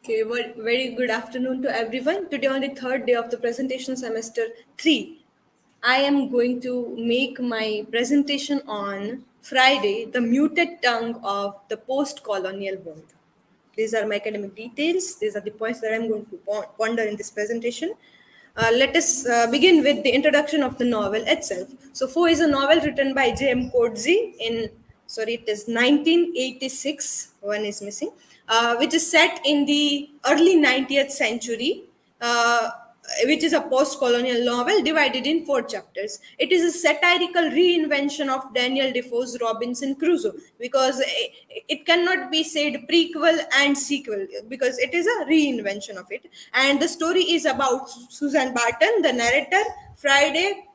Okay, well, very good afternoon to everyone. Today, on the third day of the presentation semester 3, I am going to make my presentation on Friday, the muted tongue of the post colonial world. These are my academic details. These are the points that I'm going to ponder in this presentation. Let us begin with the introduction of the novel itself. So, Foe is a novel written by J.M. Coetzee in, sorry, it is 1986, one is missing, which is set in the early 90th century. Which is a post-colonial novel divided in 4 chapters. It is a satirical reinvention of Daniel Defoe's Robinson Crusoe because it cannot be said prequel and sequel because it is a reinvention of it. And the story is about Susan Barton, the narrator, Friday,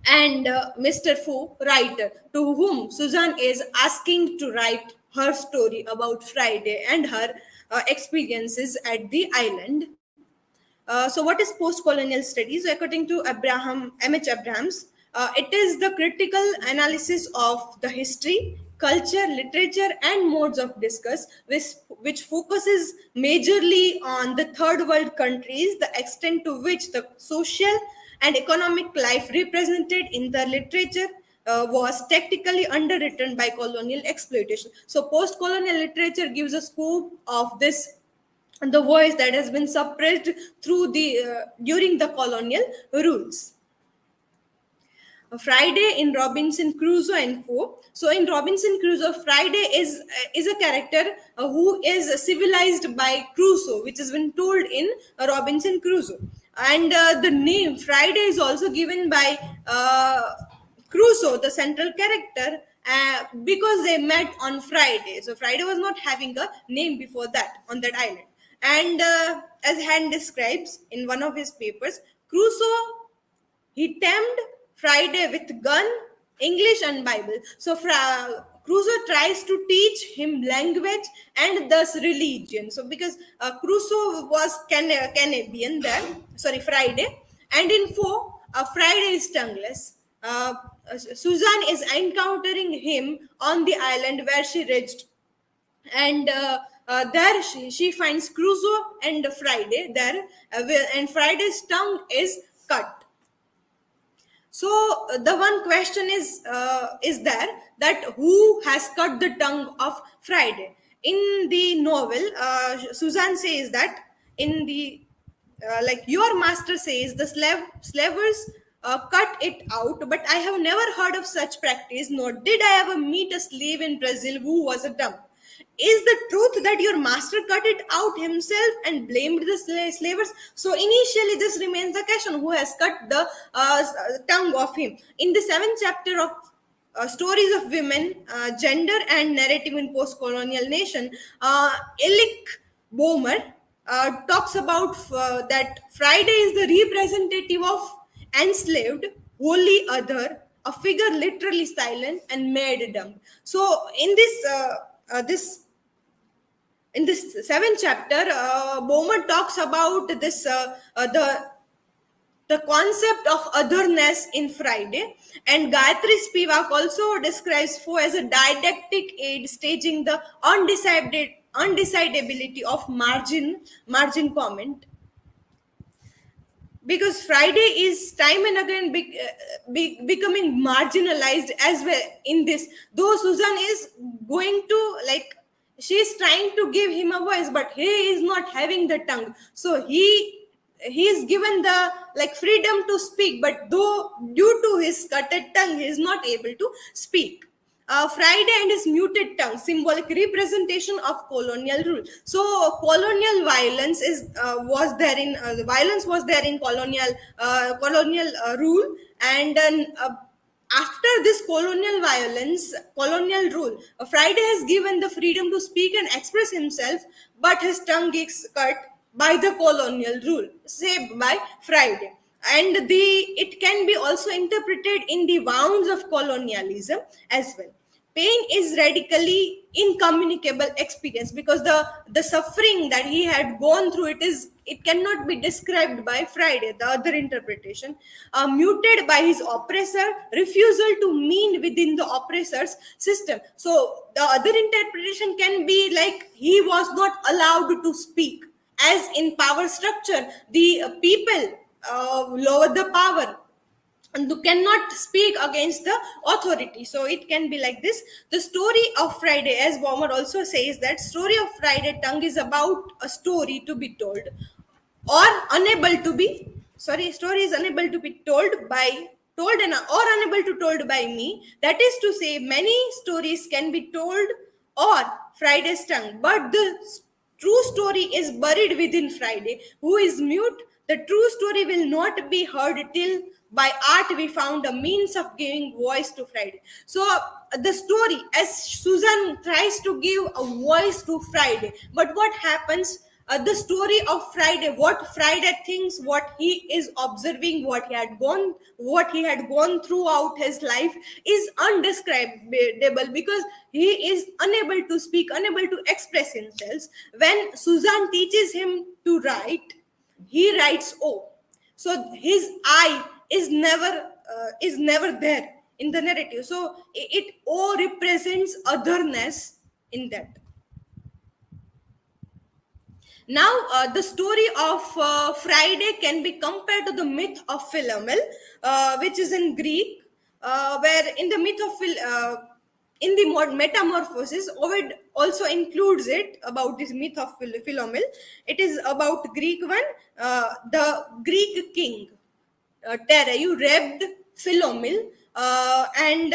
and Mr. Fu, writer, to whom Susan is asking to write her story about Friday and her experiences at the island. So, what is post-colonial studies? According to M.H. Abrahams, it is the critical analysis of the history, culture, literature, and modes of discourse, which focuses majorly on the third world countries, the extent to which the social and economic life represented in the literature was tactically underwritten by colonial exploitation. So, post-colonial literature gives a scope of this and the voice that has been suppressed through the during the colonial rules. Friday in Robinson Crusoe and Foe. So in Robinson Crusoe, Friday is a character who is civilized by Crusoe, which has been told in Robinson Crusoe, and the name Friday is also given by Crusoe, the central character, because they met on Friday. So Friday was not having a name before that on that island. And as Hand describes in one of his papers, Crusoe he tamed Friday with gun, English, and Bible. So Crusoe tries to teach him language and thus religion. So because Crusoe was Canadian there, sorry, Friday, and in Foe, Friday is tongueless. Susan is encountering him on the island where she reached, and there she finds Crusoe and Friday there, and Friday's tongue is cut. So the one question is there that who has cut the tongue of Friday? In the novel, Suzanne says that in the like your master says the slavers cut it out, but I have never heard of such practice, nor did I ever meet a slave in Brazil who was a dumb. Is the truth that your master cut it out himself and blamed the slavers? So initially, this remains the question: who has cut the tongue of him? In the seventh chapter of Stories of Women, Gender and Narrative in Post-Colonial Nation, Elik Bomer talks about that Friday is the representative of enslaved, wholly other, a figure literally silent and made dumb. So in this in this seventh chapter, Bowman talks about this the concept of otherness in Friday, and Gayatri Spivak also describes Foe as a didactic aid staging the undecidability of margin comment, because Friday is time and again becoming marginalized as well in this. Though Susan is going to like, she is trying to give him a voice, but he is not having the tongue. So he is given the like freedom to speak, but though due to his cutted tongue, he is not able to speak. Friday and his muted tongue, symbolic representation of colonial rule. So colonial violence is was there in the violence was there in colonial rule, and after this colonial violence, colonial rule, Friday has given the freedom to speak and express himself, but his tongue is cut by the colonial rule, say by Friday. And it can be also interpreted in the wounds of colonialism as well. pain is radically incommunicable experience, because the suffering that he had gone through, it cannot be described by Friday, the other interpretation. Muted by his oppressor, refusal to mean within the oppressor's system. So the other interpretation can be like he was not allowed to speak, as in power structure the people lower the power and you cannot speak against the authority. So it can be like this. The story of Friday, as Bomber also says, that story of Friday tongue is about a story to be told, or unable to be, sorry, story is unable to be told and or unable to told by me. That is to say, many stories can be told or Friday's tongue, but the true story is buried within Friday, who is mute. The true story will not be heard till by art we found a means of giving voice to Friday. So the story, as Susan tries to give a voice to Friday, but what happens, the story of Friday, what Friday thinks, what he is observing, what he had gone throughout his life is undescribable, because he is unable to speak, unable to express himself. When Susan teaches him to write, he writes O. So his I is never there in the narrative. So it O represents otherness in that. Now, the story of Friday can be compared to the myth of Philomel, which is in Greek, where in the myth of in the Metamorphosis, Ovid also includes it about this myth of Philomel. It is about Greek one, the Greek king, Tereu, raped Philomel, and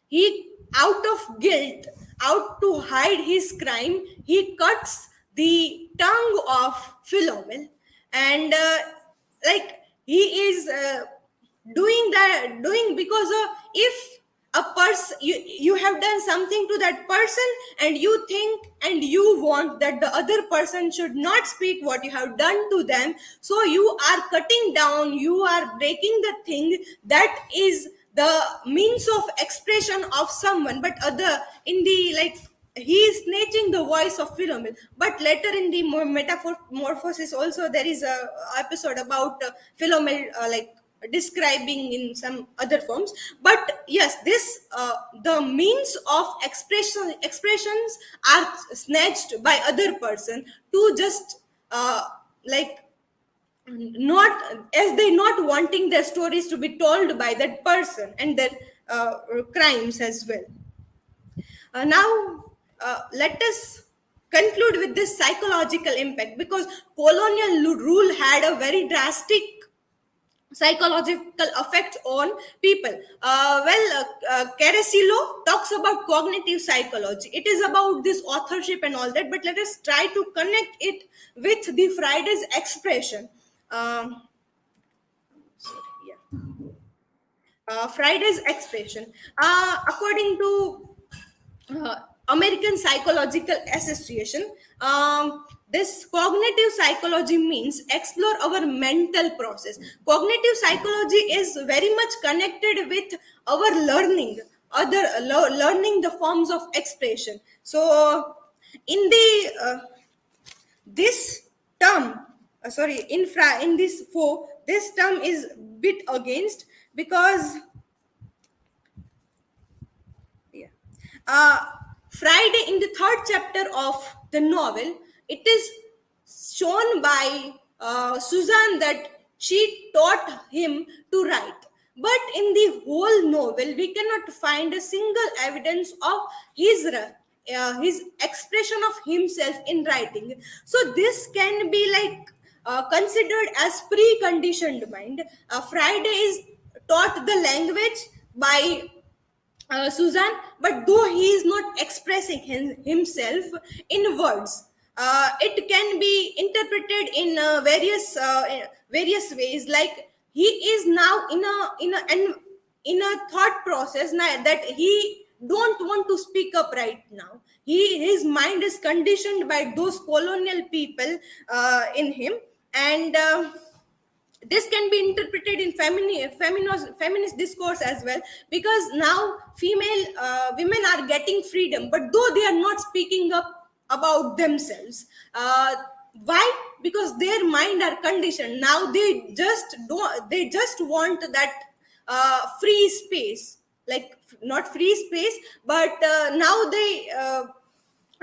he, out of guilt, out to hide his crime, he cuts the tongue of Philomel, and like he is doing because if a person, you have done something to that person, and you think and you want that the other person should not speak what you have done to them, so you are cutting down, you are breaking the thing that is the means of expression of someone. But other, in the like, he is snatching the voice of Philomel. But later in the Metamorphosis also there is a episode about Philomel, like describing in some other forms. But yes, this the means of expressions are snatched by other person to just like not, as they not wanting their stories to be told by that person and their crimes as well. Now, let us conclude with this psychological impact, because colonial rule had a very drastic psychological effect on people. Carasilo talks about cognitive psychology. It is about this authorship and all that, but let us try to connect it with the Friday's expression. Um, sorry, yeah. Friday's expression. According to uh, American Psychological Association, this cognitive psychology means explore our mental process. Cognitive psychology is very much connected with our learning, learning the forms of expression. So, in the this term, sorry, in this four, this term is bit against, because yeah. Uh, Friday, in the third chapter of the novel, it is shown by Susan that she taught him to write. But in the whole novel, we cannot find a single evidence of his expression of himself in writing. So this can be like considered as preconditioned mind. Friday is taught the language by Susan, but though he is not expressing himself in words, it can be interpreted in various ways. Like he is now in a thought process now that he don't want to speak up right now. His mind is conditioned by those colonial people in him, and this can be interpreted in feminist discourse as well, because now female women are getting freedom, but though they are not speaking up about themselves. Why? Because their mind are conditioned. Now they just want that free space, like not free space, but now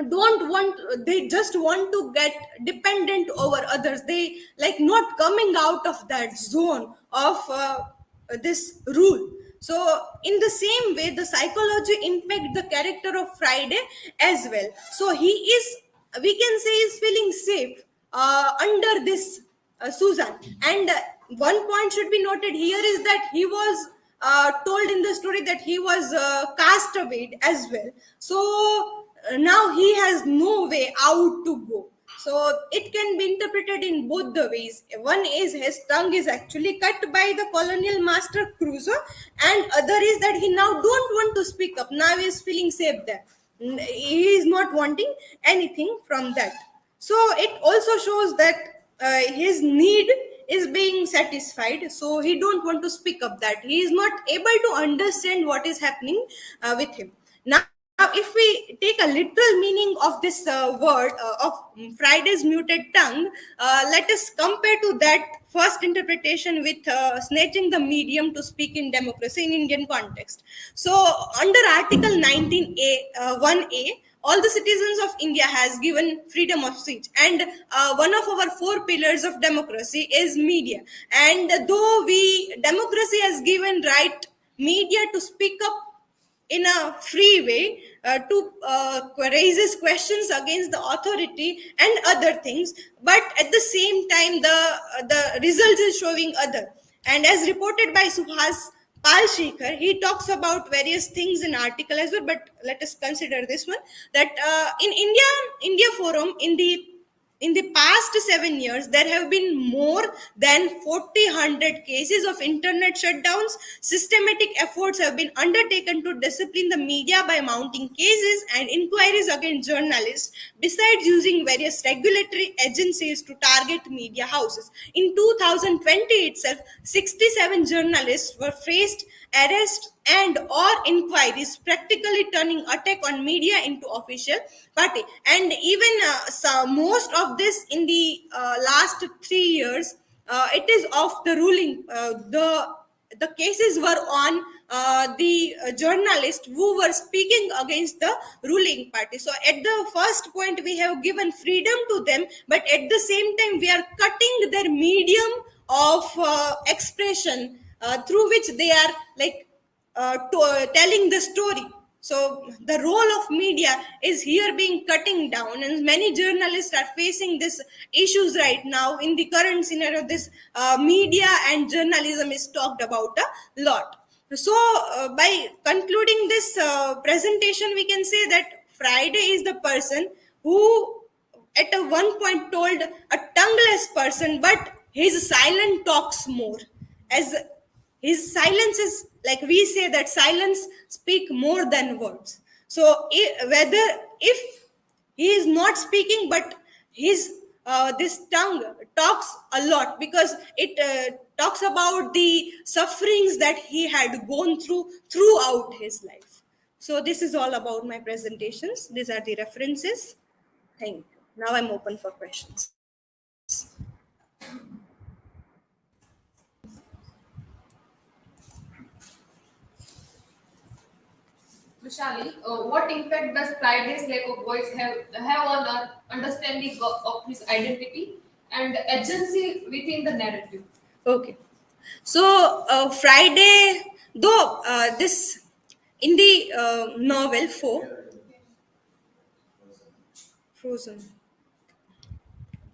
don't want they just want to get dependent over others. They like not coming out of that zone of this rule. So in the same way, the psychology impact the character of Friday as well. So he is, we can say, is feeling safe under this Susan. And one point should be noted here is that he was told in the story that he was cast away as well. So now he has no way out to go. So it can be interpreted in both the ways. One is his tongue is actually cut by the colonial master Crusoe, and other is that he now don't want to speak up. Now he is feeling safe there. He is not wanting anything from that. So it also shows that his need is being satisfied, so he don't want to speak up, that he is not able to understand what is happening with him. Now, if we take a literal meaning of this word of Friday's muted tongue, let us compare to that first interpretation with snatching the medium to speak in democracy in Indian context. So, under Article 19A, 1A, all the citizens of India has given freedom of speech, and one of our four pillars of democracy is media. And though democracy has given right media to speak up in a free way, to raises questions against the authority and other things, but at the same time the results is showing other. And as reported by Subhas Palshikar, he talks about various things in article as well, but let us consider this one, that in India forum, in the past 7 years, there have been more than 40 cases of internet shutdowns. Systematic efforts have been undertaken to discipline the media by mounting cases and inquiries against journalists, besides using various regulatory agencies to target media houses. In 2020 itself, 67 journalists were faced arrest and or inquiries, practically turning attack on media into official party. And even most of this in the last 3 years, it is of the ruling, the cases were on the journalists who were speaking against the ruling party. So at the first point, we have given freedom to them, but at the same time we are cutting their medium of expression through which they are like telling the story. So the role of media is here being cutting down, and many journalists are facing these issues right now. In the current scenario, this media and journalism is talked about a lot. So by concluding this presentation, we can say that Friday is the person who at a one point told a tongueless person, but his silent talks more. As his silence is, like we say, that silence speak more than words. So whether if he is not speaking, but his this tongue talks a lot, because it talks about the sufferings that he had gone through throughout his life. So this is all about my presentations. These are the references. Thank you. Now I'm open for questions. Vishali, what impact does Friday's lack of voice have on our understanding of his identity and agency within the narrative? Okay. So Friday, though this in the novel Frozen.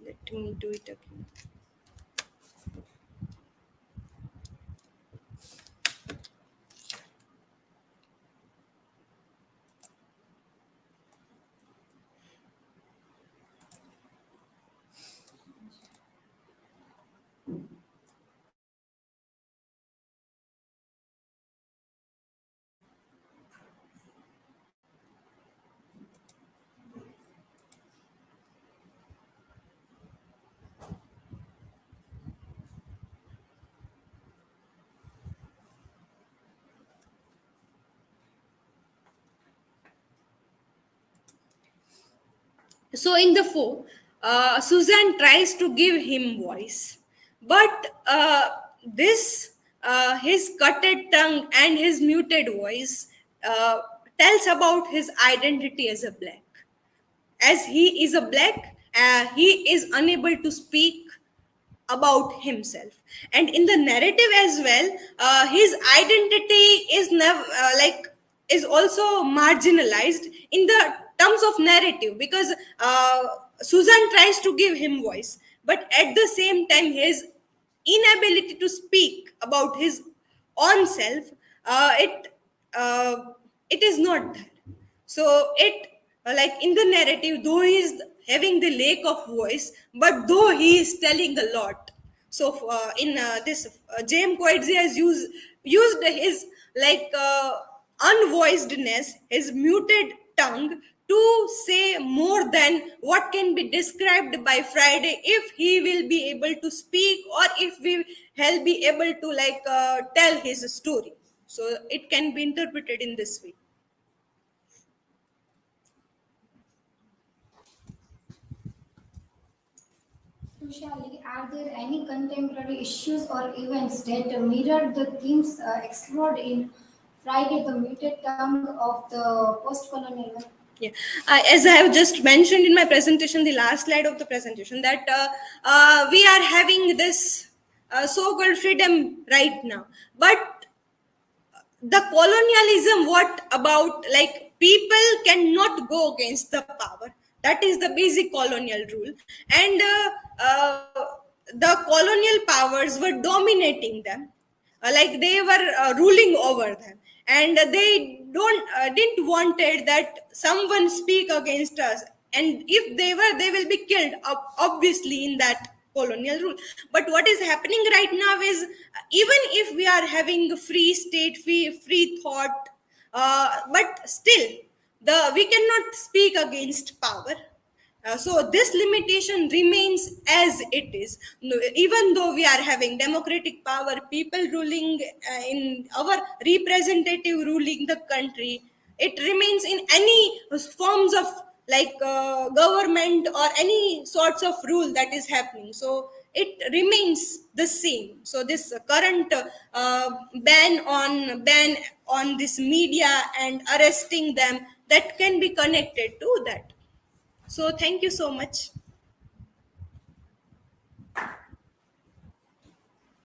Let me do it again. So in the four, Susan tries to give him voice, but this his cutted tongue and his muted voice uh, tells about his identity as a black. As he is a black, he is unable to speak about himself, and in the narrative as well, his identity is never is also marginalized in the terms of narrative, because Susan tries to give him voice, but at the same time his inability to speak about his own self, uh, it is not there. So it like in the narrative, though he is having the lack of voice, but though he is telling a lot. So in this, James Coetzee has used his unvoicedness, his muted tongue, to say more than what can be described by Friday if he will be able to speak, or if we will be able to tell his story. So it can be interpreted in this way. Crucially, are there any contemporary issues or events that mirror the themes explored in Friday the Muted Tongue of the Postcolonial? Yeah, as I have just mentioned in my presentation, the last slide of the presentation, that we are having this so-called freedom right now, but the colonialism, what about, like, people cannot go against the power. That is the basic colonial rule, and the colonial powers were dominating them, like they were ruling over them, and they don't didn't wanted that someone speak against us, and if they were, they will be killed, obviously, in that colonial rule. But what is happening right now is, even if we are having a free state, free thought, but still we cannot speak against power. So this limitation remains as it is. Even though we are having democratic power, people ruling in our representative ruling the country, it remains in any forms of government or any sorts of rule that is happening. So it remains the same. So this current ban on this media and arresting them, that can be connected to that. So thank you so much.